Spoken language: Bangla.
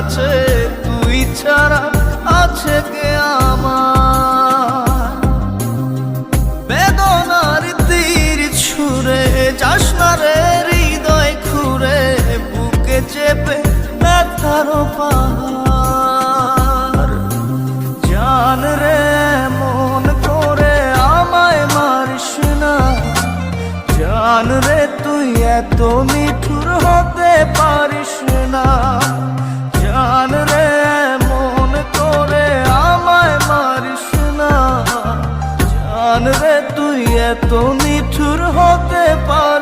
কাছে, তুই ছাড়া আছে কে আমার? বেদনার তীর ছুঁড়ে যাস না রে হৃদয় খুঁড়ে, বুকে চেপে ব্যথার পাহাড়। জান রে মন করে আমায় মারিস না, জান রে তুই এত নিঠুর হতে পারিস না। জান রে মন করে আমায় মারিস না, জান রে তুই এত নিঠুর হতে পারিস